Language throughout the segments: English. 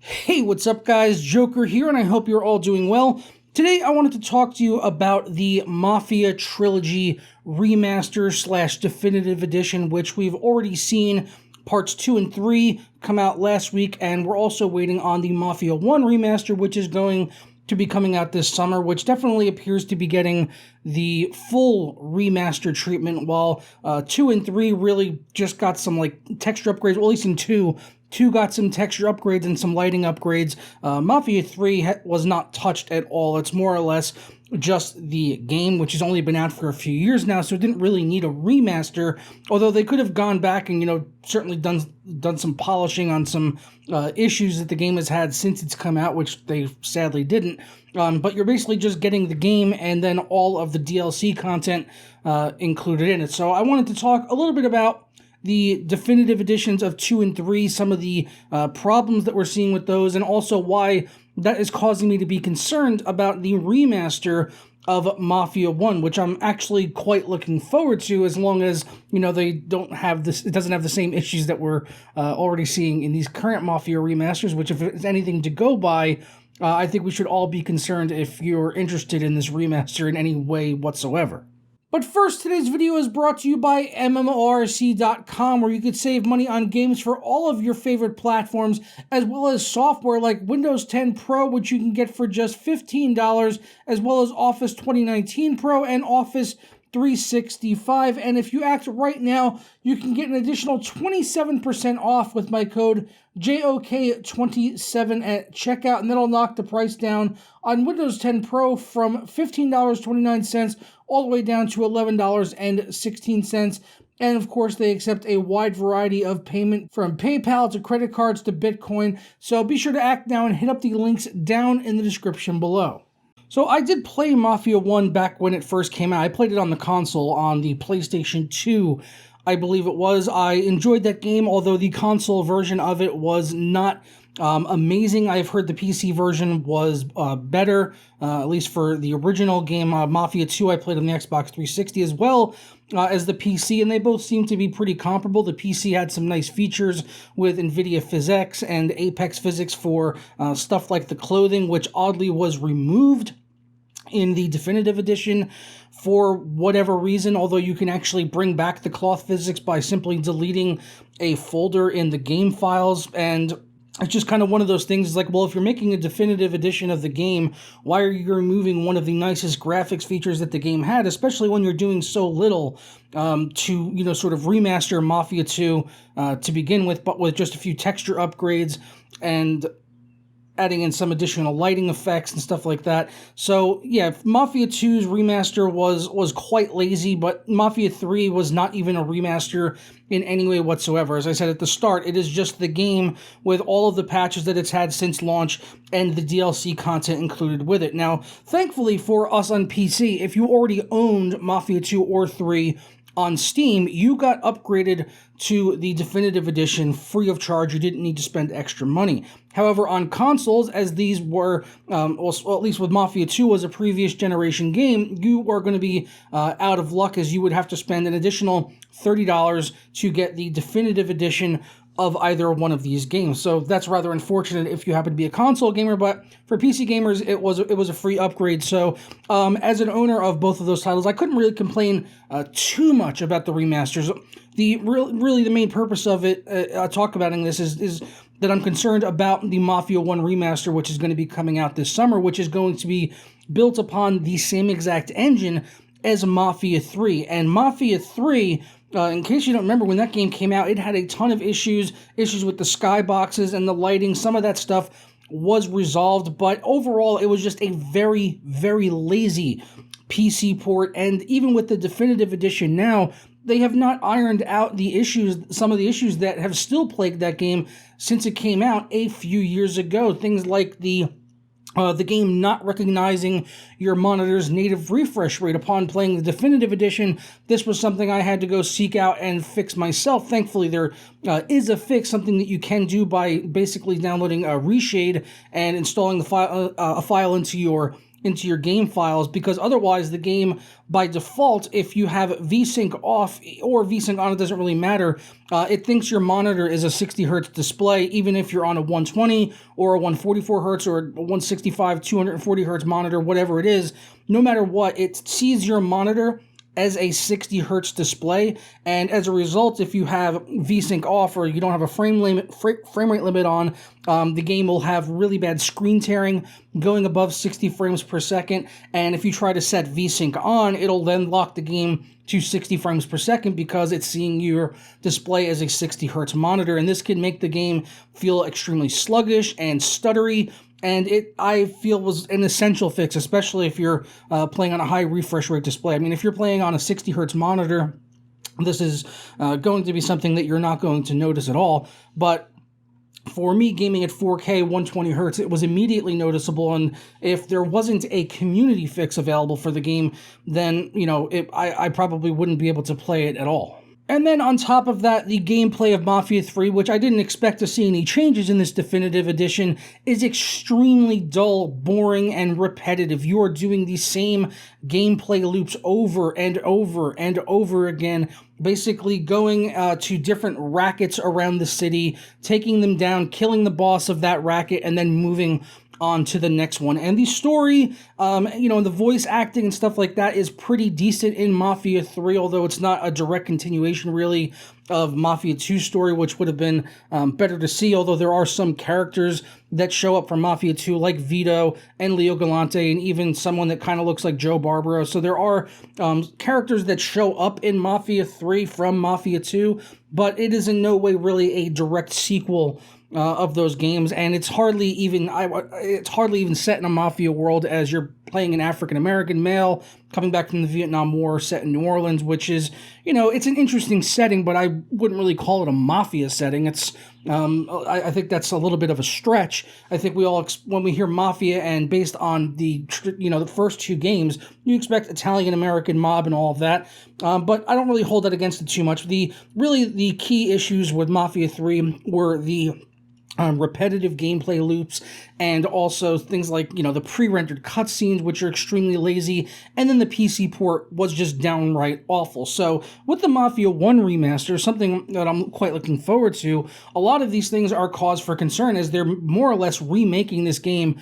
Hey, what's up guys? Joker here, and I hope you're all doing well. Today I wanted to talk to you about the Mafia Trilogy Remaster slash Definitive Edition, which we've already seen parts 2 and 3 come out last week, and we're also waiting on the Mafia 1 Remaster, which is going to be coming out this summer, which definitely appears to be getting the full remaster treatment, while 2 and 3 really just got some like texture upgrades, well, at least in 2 got some texture upgrades and some lighting upgrades. Mafia 3 was not touched at all. It's more or less just the game, which has only been out for a few years now, so it didn't really need a remaster, although they could have gone back and, certainly done some polishing on some issues that the game has had since it's come out, which they sadly didn't. But you're basically just getting the game and then all of the DLC content included in it. So I wanted to talk a little bit about the definitive editions of 2 and 3, some of the problems that we're seeing with those, and also why that is causing me to be concerned about the remaster of Mafia 1, which I'm actually quite looking forward to, as long as, they don't have this, it doesn't have the same issues that we're already seeing in these current Mafia remasters, which, if it's anything to go by, I think we should all be concerned if you're interested in this remaster in any way whatsoever. But first, today's video is brought to you by MMORC.com, where you could save money on games for all of your favorite platforms, as well as software like Windows 10 Pro, which you can get for just $15, as well as Office 2019 Pro and Office 365. And if you act right now, you can get an additional 27% off with my code JOK27 at checkout, and that'll knock the price down on Windows 10 Pro from $15.29 all the way down to $11.16. And of course, they accept a wide variety of payment, from PayPal to credit cards to Bitcoin. So be sure to act now and hit up the links down in the description below. So I did play Mafia 1 back when it first came out. I played it on the console, on the PlayStation 2, I believe it was. I enjoyed that game, although the console version of it was not amazing. I've heard the PC version was better, at least for the original game. Mafia 2 I played on the Xbox 360 as well as the PC, and they both seem to be pretty comparable. The PC had some nice features with NVIDIA PhysX and Apex Physics for stuff like the clothing, which oddly was removed in the definitive edition for whatever reason, although you can actually bring back the cloth physics by simply deleting a folder in the game files. And it's just kind of one of those things. It's like, well, if you're making a definitive edition of the game, why are you removing one of the nicest graphics features that the game had, especially when you're doing so little to, sort of remaster Mafia 2 to begin with, but with just a few texture upgrades and adding in some additional lighting effects and stuff like that. So yeah, Mafia 2's remaster was quite lazy, but Mafia 3 was not even a remaster in any way whatsoever. As I said at the start, it is just the game with all of the patches that it's had since launch and the DLC content included with it. Now, thankfully for us on PC, if you already owned Mafia 2 or 3 on Steam, you got upgraded to the definitive edition free of charge. You didn't need to spend extra money. However, on consoles, as these were, well, at least with Mafia 2 was a previous generation game, you are going to be out of luck, as you would have to spend an additional $30 to get the definitive edition of either one of these games. So that's rather unfortunate if you happen to be a console gamer, but for PC gamers, it was a free upgrade. So as an owner of both of those titles, I couldn't really complain too much about the remasters. Really the main purpose of it, talk about this is that I'm concerned about the Mafia 1 remaster, which is going to be coming out this summer, which is going to be built upon the same exact engine as Mafia 3. And Mafia 3, in case you don't remember, when that game came out, it had a ton of issues with the skyboxes and the lighting. Some of that stuff was resolved, but overall, it was just a very, very lazy PC port. And even with the definitive edition now, they have not ironed out some of the issues that have still plagued that game since it came out a few years ago. Things like the game not recognizing your monitor's native refresh rate upon playing the definitive edition. This was something I had to go seek out and fix myself. Thankfully, there is a fix, something that you can do by basically downloading a Reshade and installing a file into your into your game files, because otherwise the game, by default, if you have VSync off or VSync on, it doesn't really matter. It thinks your monitor is a 60 hertz display, even if you're on a 120 or a 144 hertz or a 165, 240 hertz monitor, whatever it is. No matter what, it sees your monitor as a 60 hertz display, and as a result, if you have VSync off or you don't have a frame rate limit on, the game will have really bad screen tearing going above 60 frames per second, and if you try to set VSync on, it'll then lock the game to 60 frames per second because it's seeing your display as a 60 hertz monitor, and this can make the game feel extremely sluggish and stuttery. And I feel, was an essential fix, especially if you're playing on a high refresh rate display. I mean, if you're playing on a 60 hertz monitor, this is going to be something that you're not going to notice at all. But for me, gaming at 4K 120 hertz, it was immediately noticeable. And if there wasn't a community fix available for the game, then, you know, I probably wouldn't be able to play it at all. And then on top of that, the gameplay of Mafia 3, which I didn't expect to see any changes in this definitive edition, is extremely dull, boring, and repetitive. You are doing the same gameplay loops over and over and over again, basically going to different rackets around the city, taking them down, killing the boss of that racket, and then moving on to the next one. And the story, you know, the voice acting and stuff like that is pretty decent in Mafia 3, although it's not a direct continuation, really, of Mafia 2's story, which would have been better to see, although there are some characters that show up from Mafia 2, like Vito and Leo Galante, and even someone that kind of looks like Joe Barbaro. So there are characters that show up in Mafia 3 from Mafia 2, but it is in no way really a direct sequel of those games, and it's hardly even set in a mafia world, as you're playing an African-American male coming back from the Vietnam War, set in New Orleans, which is, you know, it's an interesting setting, but I wouldn't really call it a mafia setting. It's I think that's a little bit of a stretch. I think we all, when we hear mafia, and based on the first two games, you expect Italian-American mob and all of that, but I don't really hold that against it too much. The key issues with Mafia 3 were the repetitive gameplay loops, and also things like, you know, the pre-rendered cutscenes, which are extremely lazy, and then the PC port was just downright awful. So with the Mafia 1 remaster, something that I'm quite looking forward to, a lot of these things are cause for concern, as they're more or less remaking this game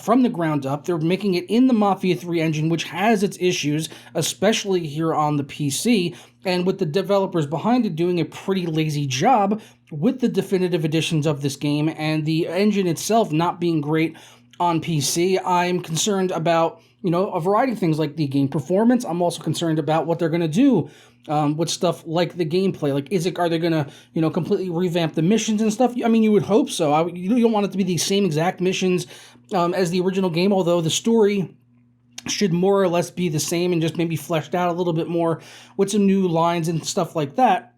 from the ground up. They're making it in the Mafia 3 engine, which has its issues, especially here on the PC, and with the developers behind it doing a pretty lazy job with the definitive editions of this game, and the engine itself not being great on PC. I'm concerned about, you know, a variety of things like the game performance. I'm also concerned about what they're going to do with stuff like the gameplay. Like, are they going to, you know, completely revamp the missions and stuff? I mean, you would hope so. You don't want it to be the same exact missions as the original game, although the story should more or less be the same and just maybe fleshed out a little bit more with some new lines and stuff like that.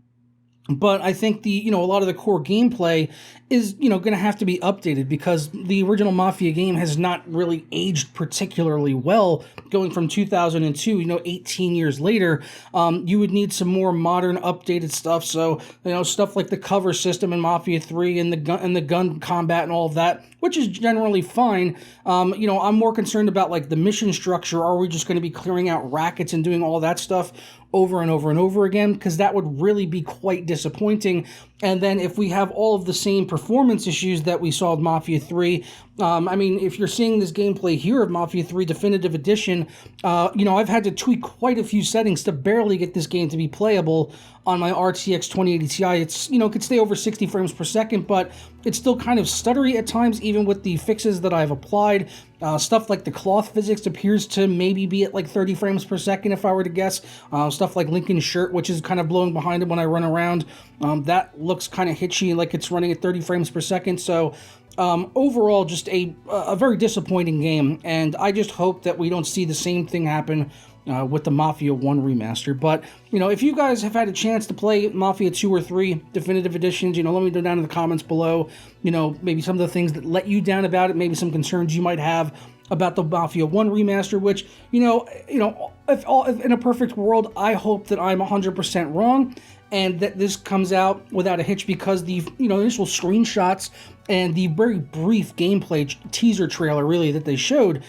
But I think a lot of the core gameplay is, going to have to be updated, because the original Mafia game has not really aged particularly well, going from 2002, 18 years later. You would need some more modern, updated stuff. So, stuff like the cover system in Mafia 3 and the gun combat and all of that, which is generally fine. I'm more concerned about, like, the mission structure. Are we just going to be clearing out rackets and doing all that stuff over and over and over again? Because that would really be quite disappointing. And then if we have all of the same performance issues that we saw with Mafia 3, if you're seeing this gameplay here of Mafia 3 Definitive Edition, I've had to tweak quite a few settings to barely get this game to be playable on my RTX 2080 Ti. It's, could stay over 60 frames per second, but it's still kind of stuttery at times, even with the fixes that I've applied. Stuff like the cloth physics appears to maybe be at like 30 frames per second, if I were to guess. Stuff like Lincoln's shirt, which is kind of blowing behind it when I run around, that looks kind of hitchy, like it's running at 30 frames per second. So overall, just a very disappointing game, and I just hope that we don't see the same thing happen with the Mafia 1 remaster. But, if you guys have had a chance to play Mafia 2 or 3 Definitive Editions, let me know down in the comments below, maybe some of the things that let you down about it, maybe some concerns you might have about the Mafia 1 remaster, which, if in a perfect world, I hope that I'm 100% wrong, and that this comes out without a hitch because the initial screenshots and the very brief gameplay teaser trailer really that they showed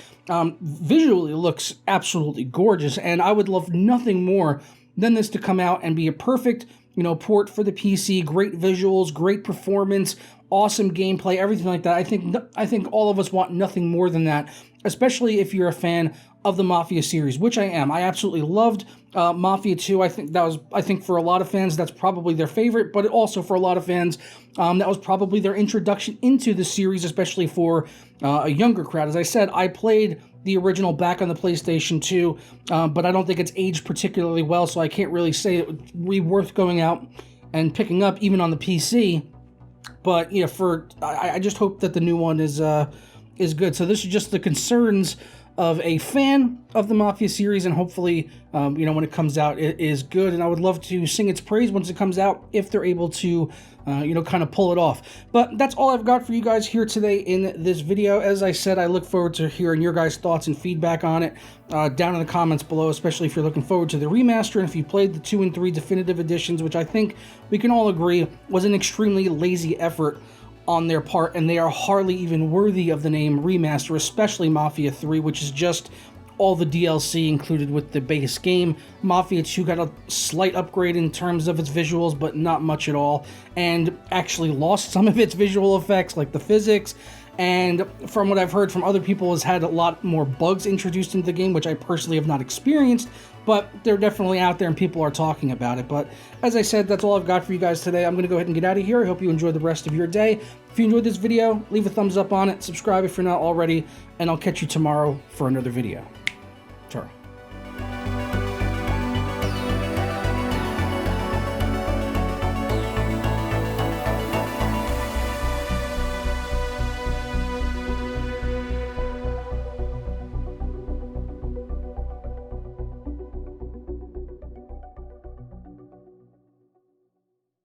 visually looks absolutely gorgeous, and I would love nothing more than this to come out and be a perfect port for the PC. Great visuals, great performance, awesome gameplay, everything like that. I think all of us want nothing more than that, especially if you're a fan of the Mafia series, which I am. I absolutely loved Mafia 2. I think for a lot of fans that's probably their favorite, but also for a lot of fans that was probably their introduction into the series, especially for a younger crowd. As I said, I played the original back on the PlayStation 2, but I don't think it's aged particularly well, so I can't really say it would be worth going out and picking up even on the PC. But yeah, I just hope that the new one is good. So this is just the concerns of a fan of the Mafia series, and hopefully, when it comes out, it is good. And I would love to sing its praise once it comes out if they're able to, kind of pull it off. But that's all I've got for you guys here today in this video. As I said, I look forward to hearing your guys' thoughts and feedback on it down in the comments below, especially if you're looking forward to the remaster and if you played the 2 and 3 definitive editions, which I think we can all agree was an extremely lazy effort on their part, and they are hardly even worthy of the name remaster, especially Mafia 3, which is just all the DLC included with the base game. Mafia 2 got a slight upgrade in terms of its visuals, but not much at all, and actually lost some of its visual effects, like the physics, and from what I've heard from other people, has had a lot more bugs introduced into the game, which I personally have not experienced, but they're definitely out there and people are talking about it. But as I said, that's all I've got for you guys today. I'm going to go ahead and get out of here. I hope you enjoy the rest of your day. If you enjoyed this video, leave a thumbs up on it, subscribe if you're not already, and I'll catch you tomorrow for another video.